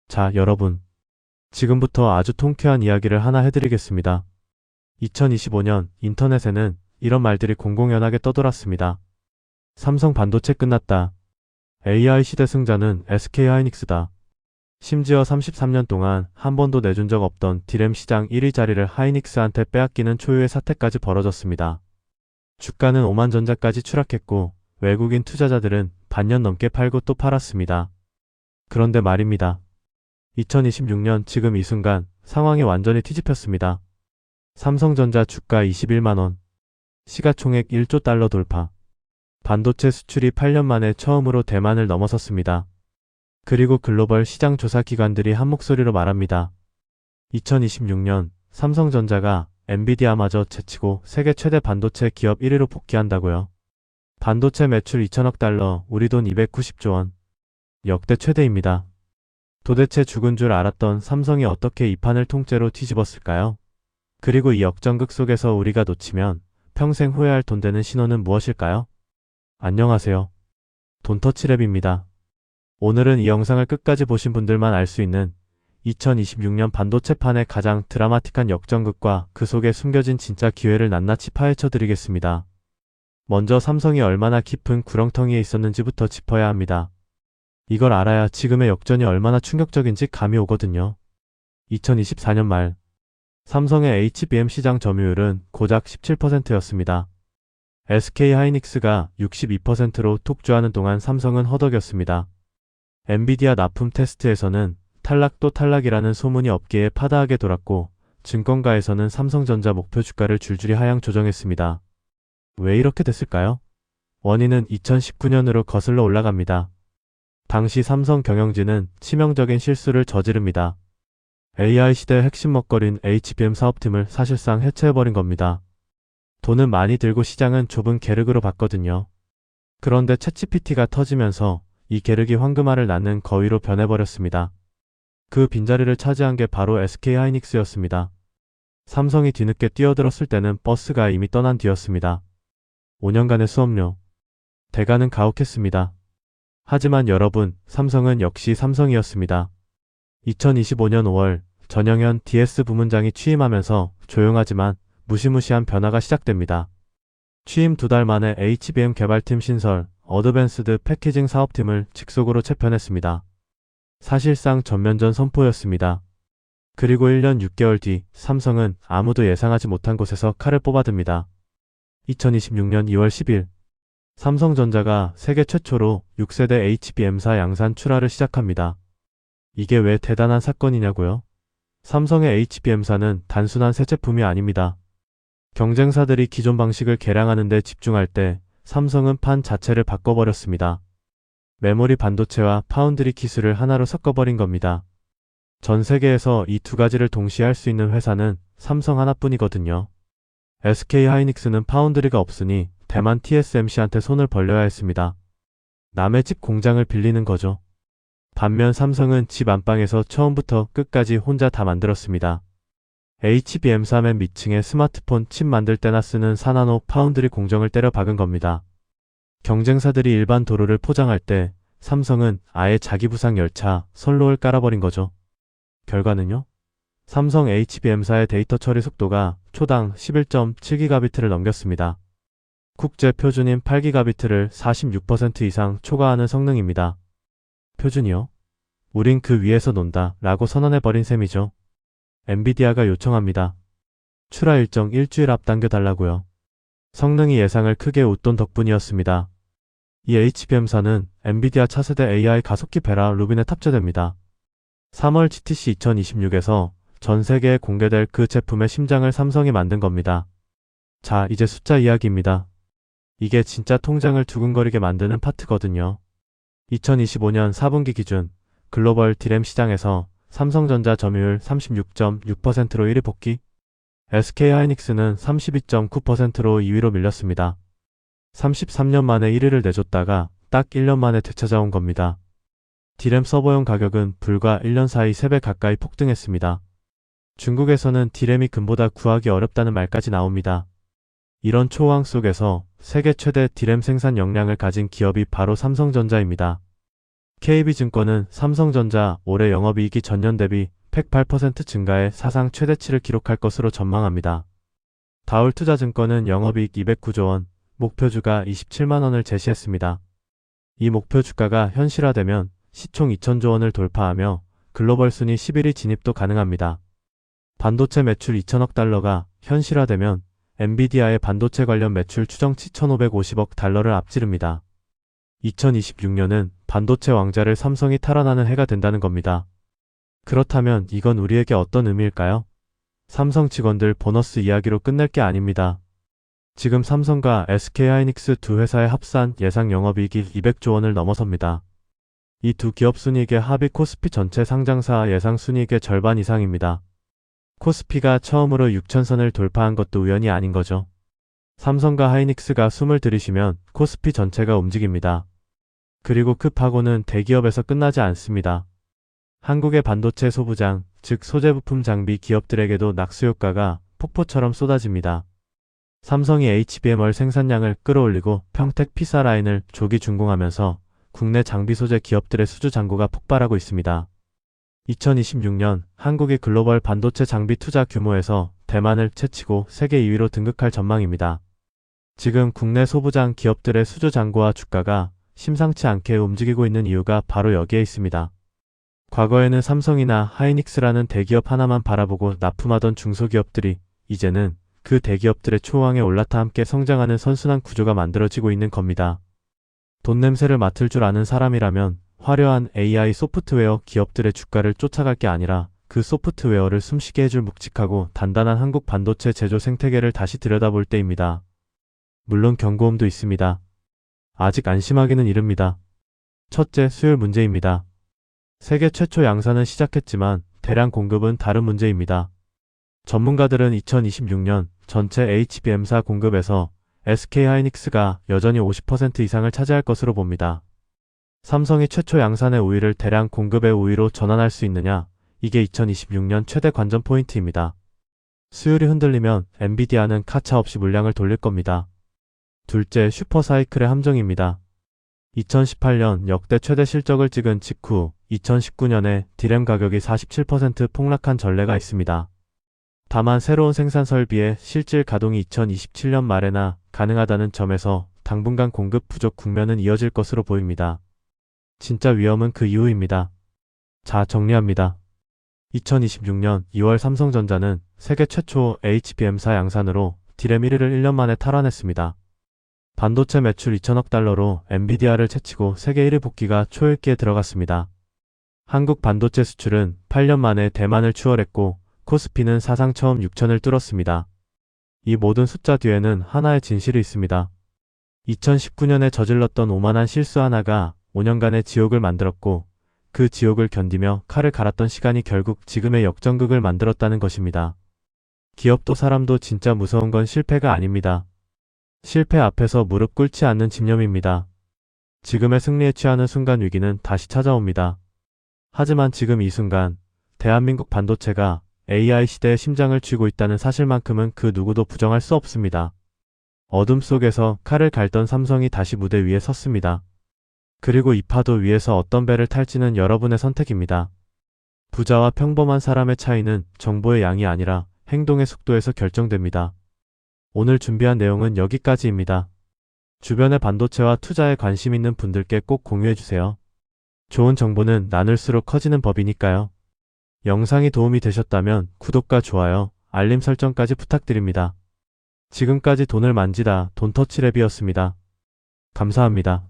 자, 여러분. 지금부터 아주 통쾌한 이야기를 하나 해드리겠습니다. 2025년 인터넷에는 이런 말들이 공공연하게 떠돌았습니다. 삼성 반도체 끝났다. AI 시대 승자는 SK하이닉스다. 심지어 33년 동안 한 번도 내준 적 없던 D램 시장 1위 자리를 하이닉스한테 빼앗기는 초유의 사태까지 벌어졌습니다. 주가는 오만전자까지 추락했고 외국인 투자자들은 반년 넘게 팔고 또 팔았습니다. 그런데 말입니다. 2026년 지금 이 순간 상황이 완전히 뒤집혔습니다. 삼성전자 주가 21만원, 시가총액 1조 달러 돌파, 반도체 수출이 8년 만에 처음으로 대만을 넘어섰습니다. 그리고 글로벌 시장 조사 기관들이 한 목소리로 말합니다. 2026년 삼성전자가 엔비디아마저 제치고 세계 최대 반도체 기업 1위로 복귀한다고요. 반도체 매출 2천억 달러, 우리 돈 290조 원. 역대 최대입니다. 도대체 죽은 줄 알았던 삼성이 어떻게 이 판을 통째로 뒤집었을까요? 그리고 이 역전극 속에서 우리가 놓치면 평생 후회할 돈 되는 신호는 무엇일까요? 안녕하세요. 돈터치랩입니다. 오늘은 이 영상을 끝까지 보신 분들만 알 수 있는 2026년 반도체판의 가장 드라마틱한 역전극과 그 속에 숨겨진 진짜 기회를 낱낱이 파헤쳐 드리겠습니다. 먼저 삼성이 얼마나 깊은 구렁텅이에 있었는지부터 짚어야 합니다. 이걸 알아야 지금의 역전이 얼마나 충격적인지 감이 오거든요. 2024년 말 삼성의 HBM 시장 점유율은 고작 17%였습니다. SK하이닉스가 62%로 톡주하는 동안 삼성은 허덕였습니다. 엔비디아 납품 테스트에서는 탈락도 탈락이라는 소문이 업계에 파다하게 돌았고 증권가에서는 삼성전자 목표 주가를 줄줄이 하향 조정했습니다. 왜 이렇게 됐을까요? 원인은 2019년으로 거슬러 올라갑니다. 당시 삼성 경영진은 치명적인 실수를 저지릅니다. AI 시대의 핵심 먹거리인 HBM 사업팀을 사실상 해체해버린 겁니다. 돈은 많이 들고 시장은 좁은 계륵으로 봤거든요. 그런데 챗GPT가 터지면서 이 계륵이 황금알을 낳는 거위로 변해버렸습니다. 그 빈자리를 차지한 게 바로 SK하이닉스였습니다. 삼성이 뒤늦게 뛰어들었을 때는 버스가 이미 떠난 뒤였습니다. 5년간의 수업료. 대가는 가혹했습니다. 하지만 여러분, 삼성은 역시 삼성이었습니다. 2025년 5월 전영현 DS 부문장이 취임하면서 조용하지만 무시무시한 변화가 시작됩니다. 취임 2달 만에 HBM 개발팀 신설, 어드밴스드 패키징 사업팀을 직속으로 재편했습니다. 사실상 전면전 선포였습니다. 그리고 1년 6개월 뒤 삼성은 아무도 예상하지 못한 곳에서 칼을 뽑아듭니다. 2026년 2월 10일 삼성전자가 세계 최초로 6세대 HBM사 양산 출하를 시작합니다. 이게 왜 대단한 사건이냐고요? 삼성의 HBM사는 단순한 새 제품이 아닙니다. 경쟁사들이 기존 방식을 개량하는 데 집중할 때 삼성은 판 자체를 바꿔버렸습니다. 메모리 반도체와 파운드리 기술을 하나로 섞어버린 겁니다. 전 세계에서 이 두 가지를 동시에 할 수 있는 회사는 삼성 하나뿐이거든요. SK하이닉스는 파운드리가 없으니 대만 TSMC한테 손을 벌려야 했습니다. 남의 집 공장을 빌리는 거죠. 반면 삼성은 집 안방에서 처음부터 끝까지 혼자 다 만들었습니다. HBM3 맨 밑층에 스마트폰 칩 만들 때나 쓰는 4나노 파운드리 공정을 때려 박은 겁니다. 경쟁사들이 일반 도로를 포장할 때 삼성은 아예 자기 부상 열차, 선로를 깔아버린 거죠. 결과는요? 삼성 HBM사의 데이터 처리 속도가 초당 11.7기가비트를 넘겼습니다. 국제 표준인 8기가비트를 46% 이상 초과하는 성능입니다. 표준이요? 우린 그 위에서 논다 라고 선언해버린 셈이죠. 엔비디아가 요청합니다. 출하 일정 일주일 앞당겨 달라고요. 성능이 예상을 크게 웃돈 덕분이었습니다. 이 HBM사는 엔비디아 차세대 AI 가속기 베라 루빈에 탑재됩니다. 3월 GTC 2026에서 전 세계에 공개될 그 제품의 심장을 삼성이 만든 겁니다. 자, 이제 숫자 이야기입니다. 이게 진짜 통장을 두근거리게 만드는 파트거든요. 2025년 4분기 기준 글로벌 D램 시장에서 삼성전자 점유율 36.6%로 1위 복귀, SK하이닉스는 32.9%로 2위로 밀렸습니다. 33년 만에 1위를 내줬다가 딱 1년 만에 되찾아온 겁니다. D램 서버용 가격은 불과 1년 사이 3배 가까이 폭등했습니다. 중국에서는 D램이 금보다 구하기 어렵다는 말까지 나옵니다. 이런 초호황 속에서 세계 최대 D램 생산 역량을 가진 기업이 바로 삼성전자입니다. KB증권은 삼성전자 올해 영업이익이 전년 대비 108% 증가해 사상 최대치를 기록할 것으로 전망합니다. 다울투자증권은 영업이익 209조 원, 목표주가 27만 원을 제시했습니다. 이 목표 주가가 현실화되면 시총 2천조 원을 돌파하며 글로벌 순위 11위 진입도 가능합니다. 반도체 매출 2천억 달러가 현실화되면 엔비디아의 반도체 관련 매출 추정치 1,550억 달러를 앞지릅니다. 2026년은 반도체 왕자를 삼성이 탈환하는 해가 된다는 겁니다. 그렇다면 이건 우리에게 어떤 의미일까요? 삼성 직원들 보너스 이야기로 끝낼 게 아닙니다. 지금 삼성과 SK하이닉스 두 회사의 합산 예상 영업이익이 200조 원을 넘어섭니다. 이 두 기업 순이익의 합이 코스피 전체 상장사 예상 순이익의 절반 이상입니다. 코스피가 처음으로 6천선을 돌파한 것도 우연이 아닌 거죠. 삼성과 하이닉스가 숨을 들이쉬면 코스피 전체가 움직입니다. 그리고 급하고는 대기업에서 끝나지 않습니다. 한국의 반도체 소부장, 즉 소재부품 장비 기업들에게도 낙수효과가 폭포처럼 쏟아집니다. 삼성이 HBMR 생산량을 끌어올리고 평택 P사 라인을 조기 준공하면서 국내 장비 소재 기업들의 수주 잔고가 폭발하고 있습니다. 2026년 한국이 글로벌 반도체 장비 투자 규모에서 대만을 채치고 세계 2위로 등극할 전망입니다. 지금 국내 소부장 기업들의 수주 잔고와 주가가 심상치 않게 움직이고 있는 이유가 바로 여기에 있습니다. 과거에는 삼성이나 하이닉스라는 대기업 하나만 바라보고 납품하던 중소기업들이 이제는 그 대기업들의 초왕에 올라타 함께 성장하는 선순환 구조가 만들어지고 있는 겁니다. 돈 냄새를 맡을 줄 아는 사람이라면 화려한 AI 소프트웨어 기업들의 주가를 쫓아갈 게 아니라 그 소프트웨어를 숨쉬게 해줄 묵직하고 단단한 한국 반도체 제조 생태계를 다시 들여다볼 때입니다. 물론 경고음도 있습니다. 아직 안심하기는 이릅니다. 첫째, 수율 문제입니다. 세계 최초 양산은 시작했지만 대량 공급은 다른 문제입니다. 전문가들은 2026년 전체 HBM사 공급에서 SK하이닉스가 여전히 50% 이상을 차지할 것으로 봅니다. 삼성이 최초 양산의 우위를 대량 공급의 우위로 전환할 수 있느냐, 이게 2026년 최대 관전 포인트입니다. 수율이 흔들리면 엔비디아는 가차 없이 물량을 돌릴 겁니다. 둘째, 슈퍼사이클의 함정입니다. 2018년 역대 최대 실적을 찍은 직후 2019년에 디램 가격이 47% 폭락한 전례가 있습니다. 다만 새로운 생산 설비의 실질 가동이 2027년 말에나 가능하다는 점에서 당분간 공급 부족 국면은 이어질 것으로 보입니다. 진짜 위험은 그 이후입니다. 자, 정리합니다. 2026년 2월 삼성전자는 세계 최초 HBM사 양산으로 디램 1위를 1년 만에 탈환했습니다. 반도체 매출 2천억 달러로 엔비디아를 채치고 세계 1위 복귀가 초읽기에 들어갔습니다. 한국 반도체 수출은 8년 만에 대만을 추월했고 코스피는 사상 처음 6천을 뚫었습니다. 이 모든 숫자 뒤에는 하나의 진실이 있습니다. 2019년에 저질렀던 오만한 실수 하나가 5년간의 지옥을 만들었고 그 지옥을 견디며 칼을 갈았던 시간이 결국 지금의 역전극을 만들었다는 것입니다. 기업도 사람도 진짜 무서운 건 실패가 아닙니다. 실패 앞에서 무릎 꿇지 않는 집념입니다. 지금의 승리에 취하는 순간 위기는 다시 찾아옵니다. 하지만 지금 이 순간 대한민국 반도체가 AI 시대의 심장을 쥐고 있다는 사실만큼은 그 누구도 부정할 수 없습니다. 어둠 속에서 칼을 갈던 삼성이 다시 무대 위에 섰습니다. 그리고 이 파도 위에서 어떤 배를 탈지는 여러분의 선택입니다. 부자와 평범한 사람의 차이는 정보의 양이 아니라 행동의 속도에서 결정됩니다. 오늘 준비한 내용은 여기까지입니다. 주변의 반도체와 투자에 관심 있는 분들께 꼭 공유해주세요. 좋은 정보는 나눌수록 커지는 법이니까요. 영상이 도움이 되셨다면 구독과 좋아요, 알림 설정까지 부탁드립니다. 지금까지 돈을 만지다 돈터치랩이었습니다. 감사합니다.